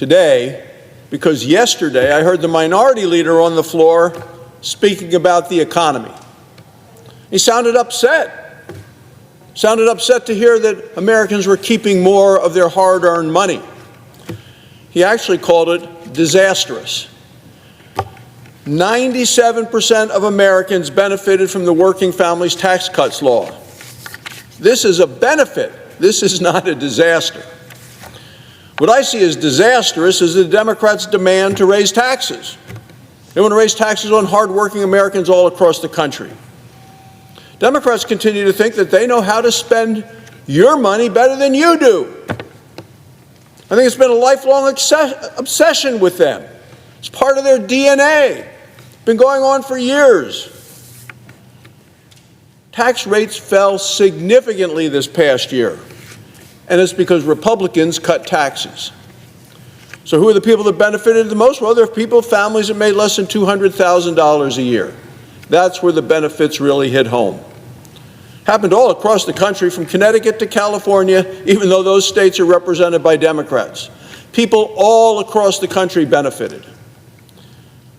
today because yesterday I heard the minority leader on the floor speaking about the economy. He sounded upset to hear that Americans were keeping more of their hard-earned money. He actually called it disastrous. 97% of Americans benefited from the Working Families Tax Cuts law. This is a benefit. This is not a disaster. What I see as disastrous is the Democrats' demand to raise taxes. They want to raise taxes on hardworking Americans all across the country. Democrats continue to think that they know how to spend your money better than you do. I think it's been a lifelong obsession with them. It's part of their DNA. It's been going on for years. Tax rates fell significantly this past year, and it's because Republicans cut taxes. So who are the people that benefited the most? Well, there are families that made less than $200,000 a year. That's where the benefits really hit home. Happened all across the country, from Connecticut to California, even though those states are represented by Democrats. People all across the country benefited.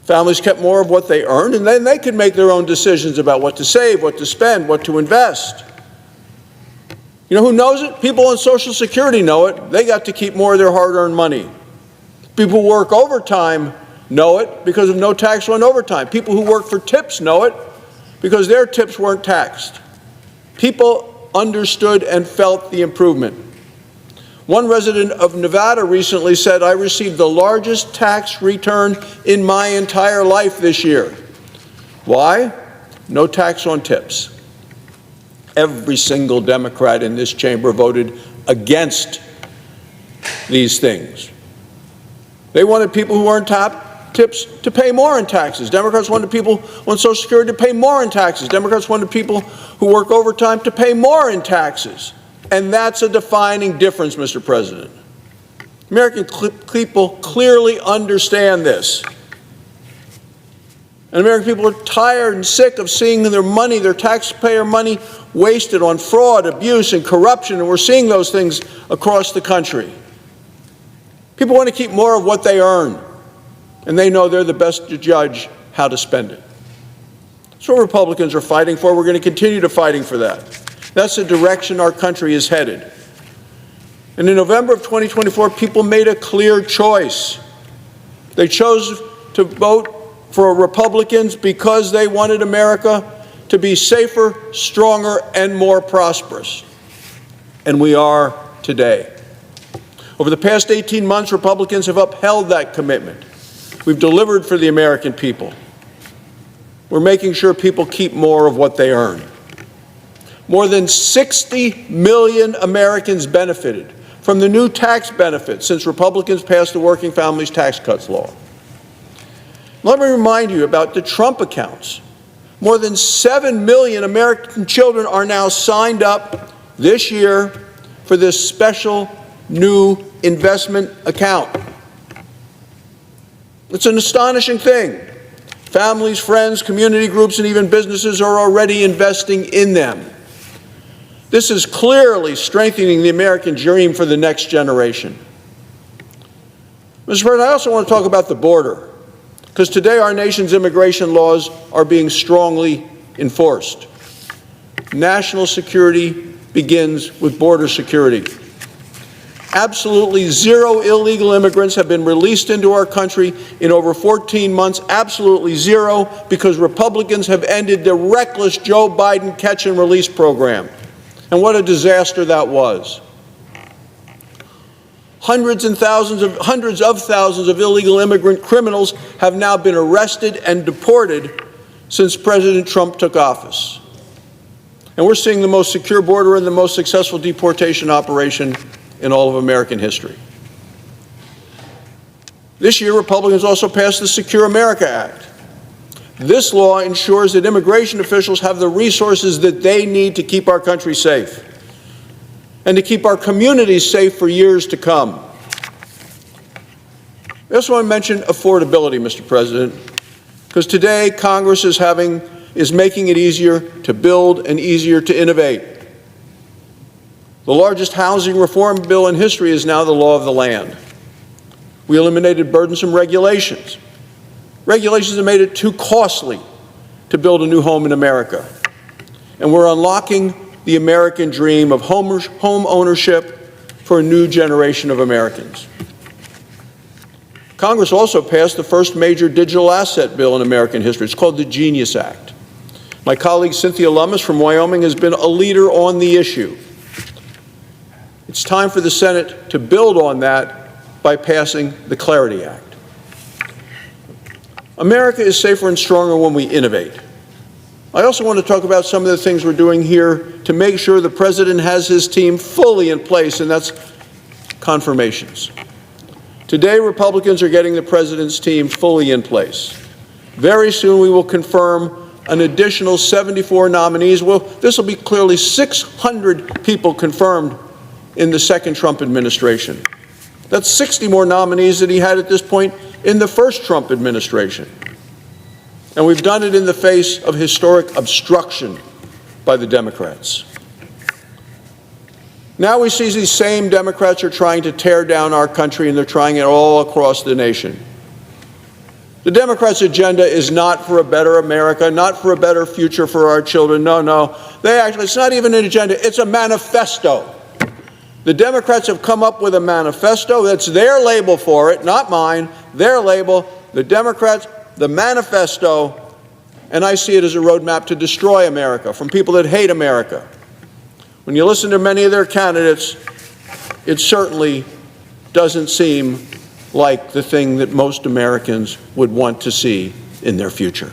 Families kept more of what they earned, and then they could make their own decisions about what to save, what to spend, what to invest. You know who knows it? People on Social Security know it. They got to keep more of their hard-earned money. People who work overtime know it because of no tax on overtime. People who work for tips know it because their tips weren't taxed. People understood and felt the improvement. One resident of Nevada recently said, "I received the largest tax return in my entire life this year." Why? No tax on tips. Every single Democrat in this chamber voted against these things. They wanted people who earned top tips to pay more in taxes. Democrats wanted people on Social Security to pay more in taxes. Democrats wanted people who work overtime to pay more in taxes. And that's a defining difference, Mr. President. American people clearly understand this. And American people are tired and sick of seeing their money, their taxpayer money, wasted on fraud, abuse, and corruption, and we're seeing those things across the country. People want to keep more of what they earn, and they know they're the best to judge how to spend it. That's what Republicans are fighting for. We're going to continue to fighting for that. That's the direction our country is headed. And in November of 2024, people made a clear choice. They chose to vote for Republicans because they wanted America to be safer, stronger, and more prosperous. And we are today. Over the past 18 months, Republicans have upheld that commitment. We've delivered for the American people. We're making sure people keep more of what they earn. More than 60 million Americans benefited from the new tax benefits since Republicans passed the Working Families Tax Cuts law. Let me remind you about the Trump accounts. More than 7 million American children are now signed up this year for this special new investment account. It's an astonishing thing. Families, friends, community groups, and even businesses are already investing in them. This is clearly strengthening the American dream for the next generation. Mr. President, I also want to talk about the border, because today our nation's immigration laws are being strongly enforced. National security begins with border security. Absolutely zero illegal immigrants have been released into our country in over 14 months. Absolutely zero, because Republicans have ended the reckless Joe Biden catch and release program. And what a disaster that was. Hundreds of thousands of illegal immigrant criminals have now been arrested and deported since President Trump took office. And we're seeing the most secure border and the most successful deportation operation in all of American history. This year, Republicans also passed the Secure America Act. This law ensures that immigration officials have the resources that they need to keep our country safe and to keep our communities safe for years to come. I also want to mention affordability, Mr. President, because today Congress is making it easier to build and easier to innovate. The largest housing reform bill in history is now the law of the land. We eliminated burdensome regulations. Regulations that made it too costly to build a new home in America. And we're unlocking the American dream of home ownership for a new generation of Americans. Congress also passed the first major digital asset bill in American history. It's called the Genius Act. My colleague Cynthia Lummis from Wyoming has been a leader on the issue. It's time for the Senate to build on that by passing the Clarity Act. America is safer and stronger when we innovate. I also want to talk about some of the things we're doing here to make sure the President has his team fully in place, and that's confirmations. Today, Republicans are getting the President's team fully in place. Very soon, we will confirm an additional 74 nominees. Well, this will be clearly 600 people confirmed in the second Trump administration. That's 60 more nominees than he had at this point in the first Trump administration. And we've done it in the face of historic obstruction by the Democrats. Now we see these same Democrats are trying to tear down our country, and they're trying it all across the nation. The Democrats' agenda is not for a better America, not for a better future for our children. No. It's not even an agenda, it's a manifesto. The Democrats have come up with a manifesto. That's their label for it, not mine. Their label, the Democrats, the manifesto, and I see it as a roadmap to destroy America from people that hate America. When you listen to many of their candidates, it certainly doesn't seem like the thing that most Americans would want to see in their future.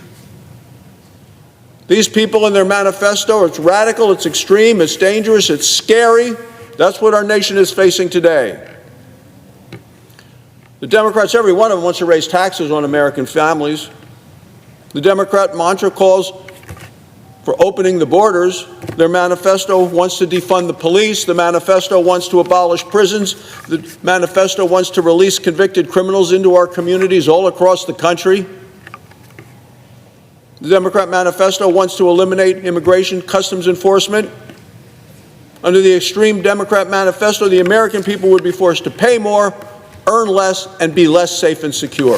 These people in their manifesto, it's radical, it's extreme, it's dangerous, it's scary. That's what our nation is facing today. The Democrats, every one of them, wants to raise taxes on American families. The Democrat mantra calls for opening the borders. Their manifesto wants to defund the police. The manifesto wants to abolish prisons. The manifesto wants to release convicted criminals into our communities all across the country. The Democrat manifesto wants to eliminate immigration customs enforcement. Under the extreme Democrat manifesto, the American people would be forced to pay more, earn less, and be less safe and secure.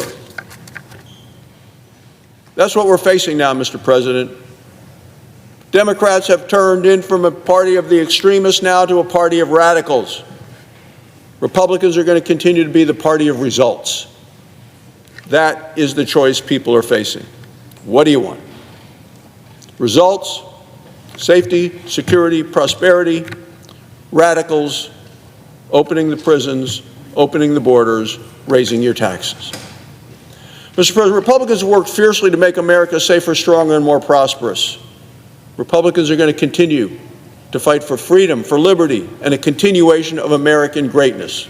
That's what we're facing now, Mr. President. Democrats have turned in from a party of the extremists now to a party of radicals. Republicans are going to continue to be the party of results. That is the choice people are facing. What do you want? Results, safety, security, prosperity, radicals, opening the prisons, opening the borders, raising your taxes. Mr. President, Republicans have worked fiercely to make America safer, stronger, and more prosperous. Republicans are going to continue to fight for freedom, for liberty, and a continuation of American greatness,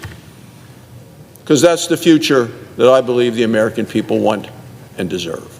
because that's the future that I believe the American people want and deserve.